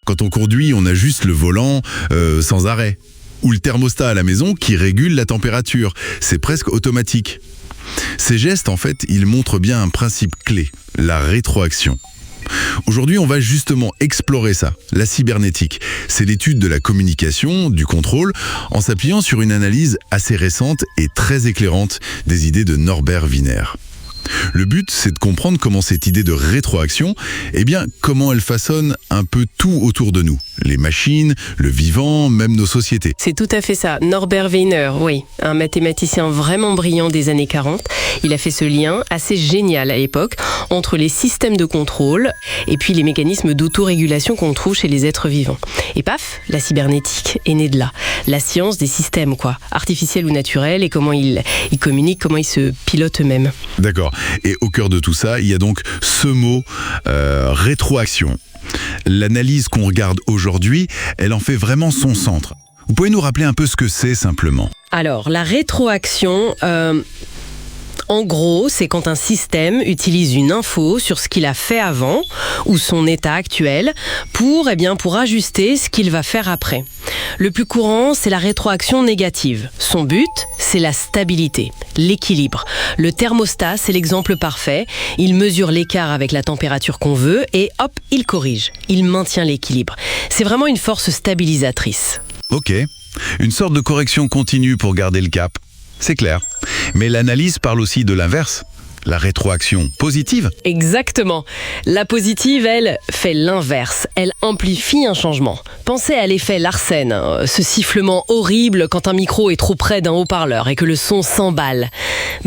Quand on conduit, on a juste le volant sans arrêt. Ou le thermostat à la maison qui régule la température. C'est presque automatique. Ces gestes, en fait, ils montrent bien un principe clé, la rétroaction. Aujourd'hui, on va justement explorer ça, la cybernétique. C'est l'étude de la communication, du contrôle, en s'appuyant sur une analyse assez récente et très éclairante des idées de Norbert Wiener. Le but, c'est de comprendre comment cette idée de rétroaction, comment elle façonne un peu tout autour de nous. Les machines, le vivant, même nos sociétés. C'est tout à fait ça. Norbert Wiener, oui, un mathématicien vraiment brillant des années 40. Il a fait ce lien assez génial à l'époque entre les systèmes de contrôle et puis les mécanismes d'autorégulation qu'on trouve chez les êtres vivants. Et paf, la cybernétique est née de là. La science des systèmes, artificiels ou naturels, et comment ils communiquent, comment ils se pilotent eux-mêmes. D'accord. Et au cœur de tout ça, il y a donc ce mot rétroaction. L'analyse qu'on regarde aujourd'hui, elle en fait vraiment son centre. Vous pouvez nous rappeler un peu ce que c'est simplement ? Alors, la rétroaction, en gros, c'est quand un système utilise une info sur ce qu'il a fait avant ou son état actuel pour ajuster ce qu'il va faire après. Le plus courant, c'est la rétroaction négative. Son but, c'est la stabilité, l'équilibre. Le thermostat, c'est l'exemple parfait. Il mesure l'écart avec la température qu'on veut et hop, il corrige. Il maintient l'équilibre. C'est vraiment une force stabilisatrice. Ok, une sorte de correction continue pour garder le cap. C'est clair. Mais l'analyse parle aussi de l'inverse, la rétroaction positive. Exactement. La positive, elle, fait l'inverse. Elle amplifie un changement. Pensez à l'effet Larsen, ce sifflement horrible quand un micro est trop près d'un haut-parleur et que le son s'emballe.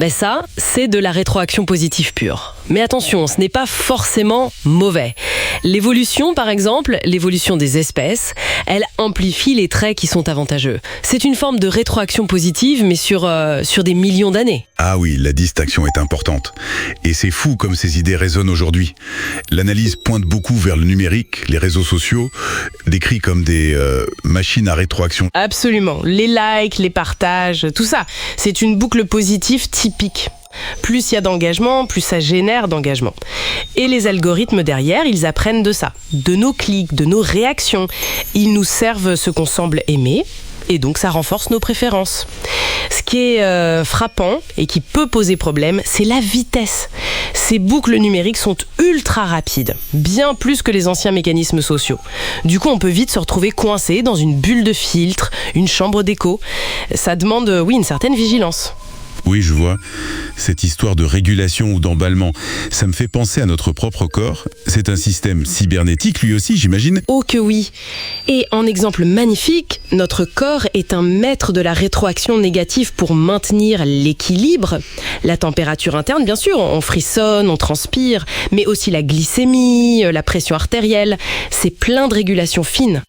Ça, c'est de la rétroaction positive pure. Mais attention, ce n'est pas forcément mauvais. L'évolution, par exemple, l'évolution des espèces, elle amplifie les traits qui sont avantageux. C'est une forme de rétroaction positive, mais sur des millions d'années. Ah oui, la distinction est importante. Et c'est fou comme ces idées résonnent aujourd'hui. L'analyse pointe beaucoup vers le numérique, les réseaux sociaux, décrits comme des machines à rétroaction. Absolument. Les likes, les partages, tout ça, c'est une boucle positive typique. Plus il y a d'engagement, plus ça génère d'engagement. Et les algorithmes derrière, ils apprennent de ça, de nos clics, de nos réactions. Ils nous servent ce qu'on semble aimer, et donc ça renforce nos préférences. Ce qui est frappant et qui peut poser problème, c'est la vitesse. Ces boucles numériques sont ultra rapides, bien plus que les anciens mécanismes sociaux. Du coup, on peut vite se retrouver coincé dans une bulle de filtre, une chambre d'écho. Ça demande, une certaine vigilance. Oui, je vois. Cette histoire de régulation ou d'emballement, ça me fait penser à notre propre corps. C'est un système cybernétique, lui aussi, j'imagine. Oh que oui. Et en exemple magnifique, notre corps est un maître de la rétroaction négative pour maintenir l'équilibre. La température interne, bien sûr, on frissonne, on transpire, mais aussi la glycémie, la pression artérielle. C'est plein de régulations fines.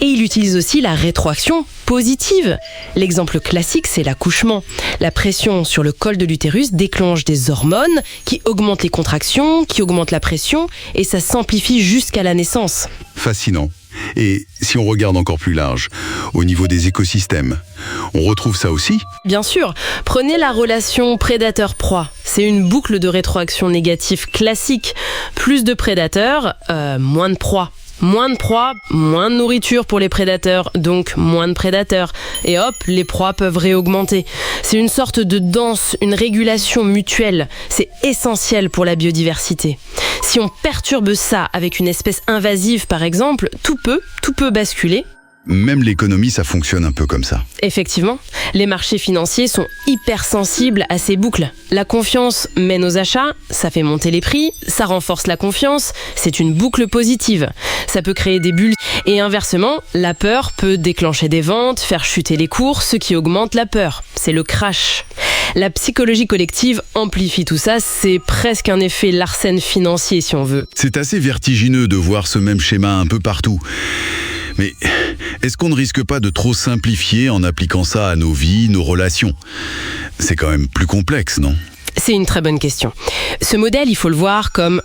Et il utilise aussi la rétroaction positive. L'exemple classique, c'est l'accouchement. La pression sur le col de l'utérus déclenche des hormones qui augmentent les contractions, qui augmentent la pression, et ça s'amplifie jusqu'à la naissance. Fascinant. Et si on regarde encore plus large, au niveau des écosystèmes, on retrouve ça aussi ? Bien sûr. Prenez la relation prédateur-proie. C'est une boucle de rétroaction négative classique. Plus de prédateurs, moins de proies. Moins de proies, moins de nourriture pour les prédateurs, donc moins de prédateurs. Et hop, les proies peuvent réaugmenter. C'est une sorte de danse, une régulation mutuelle. C'est essentiel pour la biodiversité. Si on perturbe ça avec une espèce invasive, par exemple, tout peut basculer. Même l'économie, ça fonctionne un peu comme ça. Effectivement, les marchés financiers sont hypersensibles à ces boucles. La confiance mène aux achats, ça fait monter les prix, ça renforce la confiance, c'est une boucle positive. Ça peut créer des bulles. Et inversement, la peur peut déclencher des ventes, faire chuter les cours, ce qui augmente la peur. C'est le crash. La psychologie collective amplifie tout ça, c'est presque un effet Larsen financier si on veut. C'est assez vertigineux de voir ce même schéma un peu partout. Mais est-ce qu'on ne risque pas de trop simplifier en appliquant ça à nos vies, nos relations ? C'est quand même plus complexe, non ? C'est une très bonne question. Ce modèle, il faut le voir comme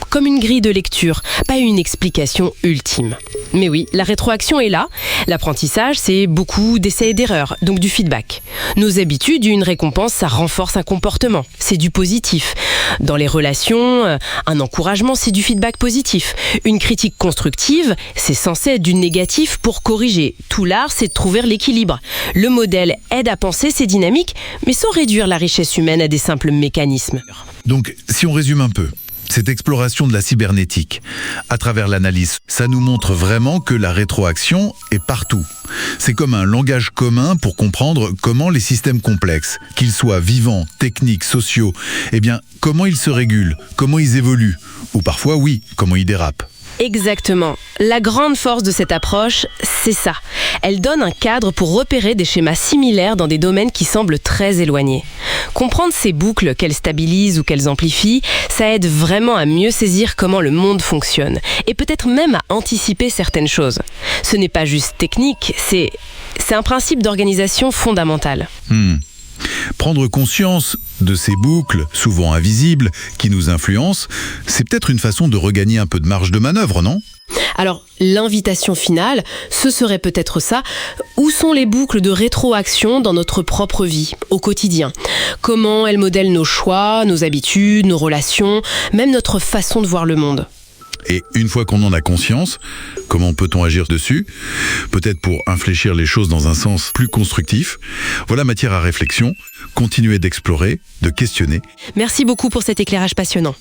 comme une grille de lecture, pas une explication ultime. Mais oui, la rétroaction est là. L'apprentissage, c'est beaucoup d'essais et d'erreurs, donc du feedback. Nos habitudes, une récompense, ça renforce un comportement, c'est du positif. Dans les relations, un encouragement, c'est du feedback positif. Une critique constructive, c'est censé être du négatif pour corriger. Tout l'art, c'est de trouver l'équilibre. Le modèle aide à penser ces dynamiques, mais sans réduire la richesse humaine à des simples mécanismes. Donc, si on résume un peu, cette exploration de la cybernétique, à travers l'analyse, ça nous montre vraiment que la rétroaction est partout. C'est comme un langage commun pour comprendre comment les systèmes complexes, qu'ils soient vivants, techniques, sociaux, comment ils se régulent, comment ils évoluent, ou parfois, oui, comment ils dérapent. Exactement. La grande force de cette approche, c'est ça. Elle donne un cadre pour repérer des schémas similaires dans des domaines qui semblent très éloignés. Comprendre ces boucles, qu'elles stabilisent ou qu'elles amplifient, ça aide vraiment à mieux saisir comment le monde fonctionne et peut-être même à anticiper certaines choses. Ce n'est pas juste technique, c'est un principe d'organisation fondamental. Prendre conscience de ces boucles, souvent invisibles, qui nous influencent, c'est peut-être une façon de regagner un peu de marge de manœuvre, non ? Alors, l'invitation finale, ce serait peut-être ça. Où sont les boucles de rétroaction dans notre propre vie, au quotidien ? Comment elles modèlent nos choix, nos habitudes, nos relations, même notre façon de voir le monde ? Et une fois qu'on en a conscience, comment peut-on agir dessus ? Peut-être pour infléchir les choses dans un sens plus constructif. Voilà matière à réflexion. Continuez d'explorer, de questionner. Merci beaucoup pour cet éclairage passionnant.